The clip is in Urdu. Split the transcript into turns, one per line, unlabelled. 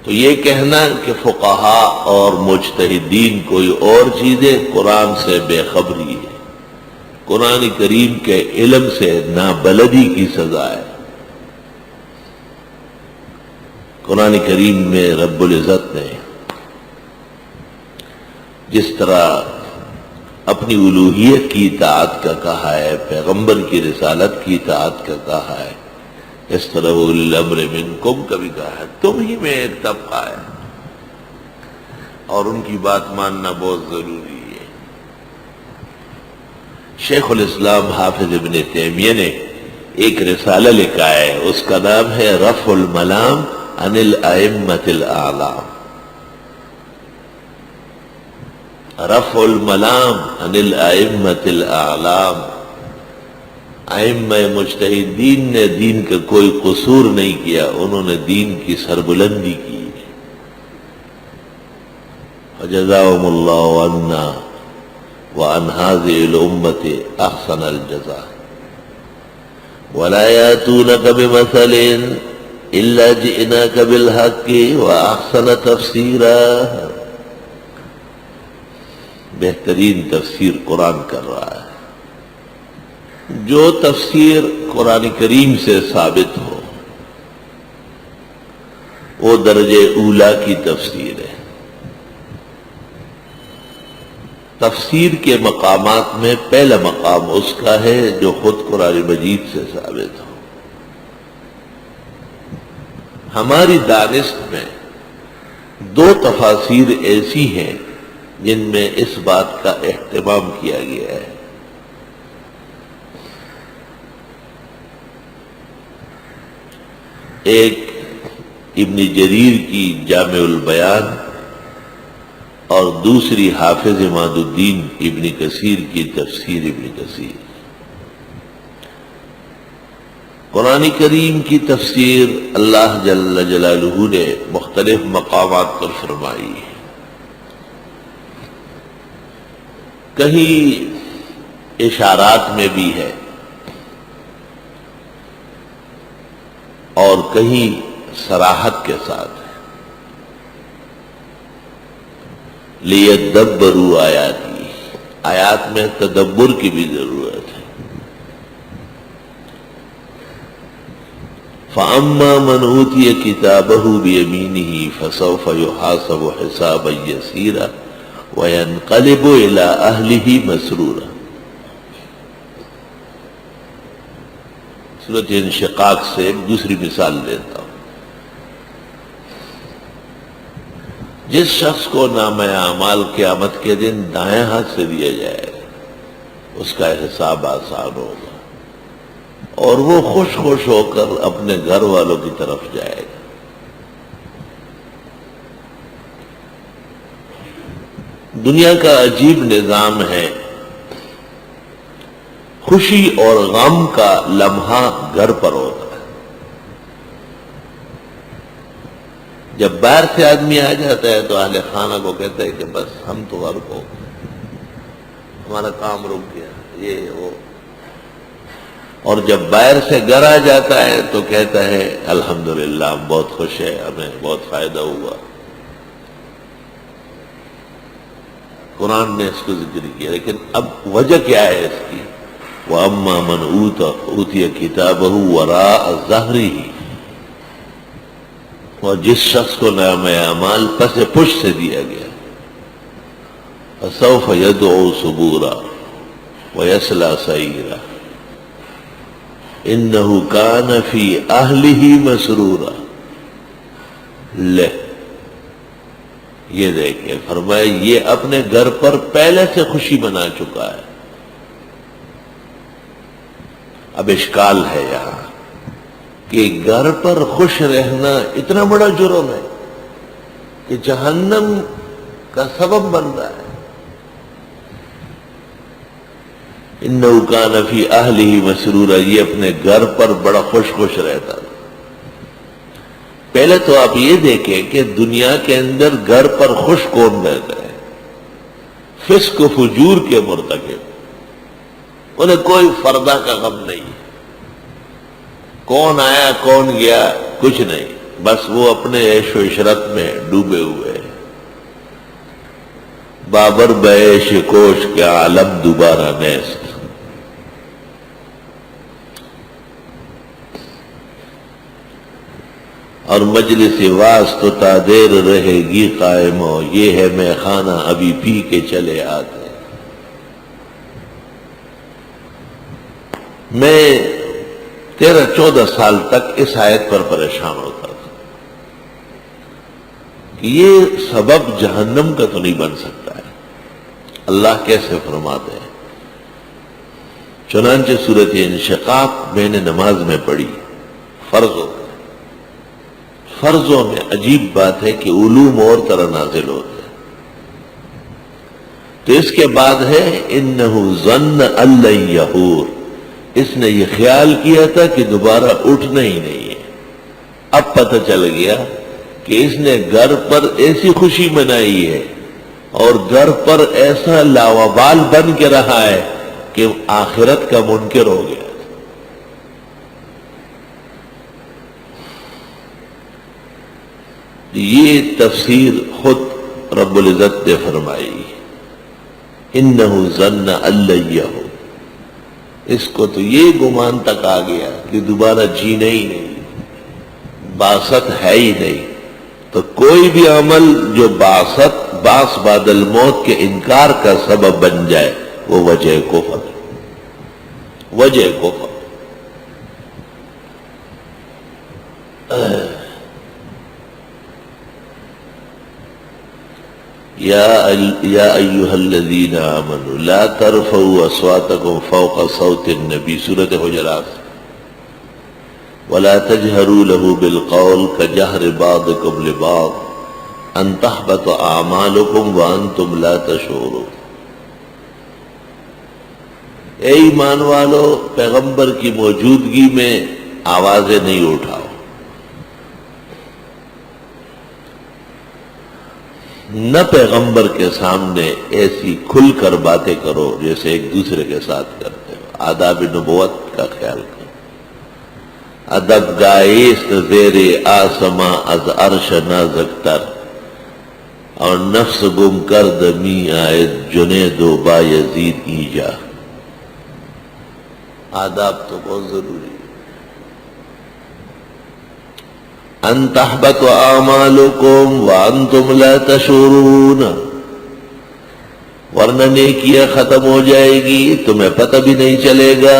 تو یہ کہنا کہ فقہا اور مجتہدین کوئی اور چیزیں قرآن سے بے خبری ہے، قرآن کریم کے علم سے نابلدی کی سزا ہے۔ قرآن کریم میں رب العزت نے جس طرح اپنی الوہیت کی اطاعت کا کہا ہے، پیغمبر کی رسالت کی اطاعت کا کہا ہے، اس طرح اولی الامر منکم کا بھی کہا ہے۔ تم ہی میں ایک طبقہ ہے اور ان کی بات ماننا بہت ضروری ہے۔ شیخ الاسلام حافظ ابن تیمیہ نے ایک رسالہ لکھا ہے، اس کا نام ہے رفع الملام عن الائمة الاعلام۔ رفع الملام عن الائمة الاعلام، ائمہ مجتہدین نے دین کا کوئی قصور نہیں کیا، انہوں نے دین کی سربلندی کی۔ فجزاهم اللہ عنا وعن هذه الأمة احسن الجزاء ولا يأتونك بمثل الا جئناك بالحق واحسن تفسیرا۔ بہترین تفسیر قرآن کر رہا ہے۔ جو تفسیر قرآن کریم سے ثابت ہو وہ درجے اولا کی تفسیر ہے۔ تفسیر کے مقامات میں پہلا مقام اس کا ہے جو خود قرآن مجید سے ثابت ہو۔ ہماری دانست میں دو تفاسیر ایسی ہیں جن میں اس بات کا اہتمام کیا گیا ہے۔ ایک ابن جریر کی جامع البیان اور دوسری حافظ عماد الدین ابن کثیر کی تفسیر ابن کثیر۔ قرآن کریم کی تفسیر اللہ جل جلالہ نے مختلف مقامات پر فرمائی ہے۔ کہیں اشارات میں بھی ہے اور کہیں صراحت کے ساتھ ہے۔ لیدبروا آیاتی، آیات میں تدبر کی بھی ضرورت ہے۔ فَأَمَّا مَنْ أُوتِيَ كِتَابَهُ بِيَمِينِهِ فَسَوْفَ يُحَاسَبُ حِسَابًا يَسِيرًا وَيَنْقَلِبُ إِلَىٰ أَهْلِهِ مَسْرُورًا۔ سورۃ انشقاق سے ایک دوسری مثال دیتا ہوں۔ جس شخص کو نامہ اعمال قیامت کے دن دائیں ہاتھ سے دیا جائے اس کا حساب آسان ہوگا اور وہ خوش خوش ہو کر اپنے گھر والوں کی طرف جائے گا۔ دنیا کا عجیب نظام ہے، خوشی اور غم کا لمحہ گھر پر ہوتا ہے۔ جب باہر سے آدمی آ جاتا ہے تو اہل خانہ کو کہتا ہے کہ بس ہم تو غرق ہو گئے، ہمارا کام رک گیا، یہ وہ۔ اور جب باہر سے گھر آ جاتا ہے تو کہتا ہے الحمدللہ ہم بہت خوش ہیں، ہمیں بہت فائدہ ہوا۔ قرآن نے اس کو ذکر کیا، لیکن اب وجہ کیا ہے اس کی؟ وَأَمَّا مَنْ أُوتِيَ كِتَابَهُ وَرَاءَ ظَهْرِهِ، اور جس شخص کو نامہ اعمال پس پشت سے دیا گیا، فَسَوْفَ يَدْعُو ثُبُورًا وَيَصْلَىٰ سَعِيرًا إِنَّهُ كَانَ فِي أَهْلِهِ مَسْرُورًا۔ لے یہ دیکھیں، فرمایا یہ اپنے گھر پر پہلے سے خوشی منا چکا ہے۔ اب اشکال ہے یہاں کہ گھر پر خوش رہنا اتنا بڑا جرم ہے کہ جہنم کا سبب بن رہا ہے۔ اِنَّهُ كَانَ فِي أَهْلِهِ مَسْرُورًا، یہ اپنے گھر پر بڑا خوش خوش رہتا تھا۔ پہلے تو آپ یہ دیکھیں کہ دنیا کے اندر گھر پر خوش کون رہتا ہے؟ فسق و فجور کے مرتکب، انہیں کوئی فردہ کا غم نہیں، کون آیا کون گیا کچھ نہیں، بس وہ اپنے عیش و عشرت میں ڈوبے ہوئے ہیں۔ بابر بعیش کوش کے عالم دوبارہ نیست۔ اور مجلس واس تو تا دیر رہے گی قائم، ہو یہ ہے میں خانہ ابھی پی کے چلے آتے۔ میں 13-14 سال تک اس آیت پر پریشان ہوتا تھا کہ یہ سبب جہنم کا تو نہیں بن سکتا ہے، اللہ کیسے فرماتے ہیں؟ چنانچہ سورۃ انشقاق میں نے نماز میں پڑھی، فرضوں میں عجیب بات ہے کہ علوم اور طرح نازل ہوتے ہیں۔ تو اس کے بعد ہے انہ ظن ان لن یحور، اس نے یہ خیال کیا تھا کہ دوبارہ اٹھنا ہی نہیں ہے۔ اب پتہ چل گیا کہ اس نے گھر پر ایسی خوشی منائی ہے اور گھر پر ایسا لاوبال بن کے رہا ہے کہ آخرت کا منکر ہو گیا۔ یہ تفسیر خود رب العزت نے فرمائی، انہ ظن ان لن یحور، اس کو تو یہ گمان تک آ گیا کہ دوبارہ جینا ہی نہیں، بعثت ہے ہی نہیں۔ تو کوئی بھی عمل جو بعث بعد الموت کے انکار کا سبب بن جائے وہ وجہ کفر، وجہ کفر۔ یا ایھا الذین آمنوا لا ترفعوا اصواتکم فوق صوت النبی، سورۃ حجرات، ولا تجهروا له بالقول كجهر بعضكم لبعض ان تحبط اعمالكم وانتم لا تشعرون۔ اے ایمان والو، پیغمبر کی موجودگی میں آوازیں نہیں اٹھاؤ، نہ پیغمبر کے سامنے ایسی کھل کر باتیں کرو جیسے ایک دوسرے کے ساتھ کرتے ہو۔ آداب نبوت کا خیال کرو۔ ادب گائیست زیر آسما از عرش نازک تر، اور نفس گم کرد می آئد جنید و با یزید ایجا۔ آداب تو بہت ضروری ہے۔ ان تحبط اعمالکم وانتم لا تشعرون، ورنہ نیکیاں ختم ہو جائے گی، تمہیں پتہ بھی نہیں چلے گا۔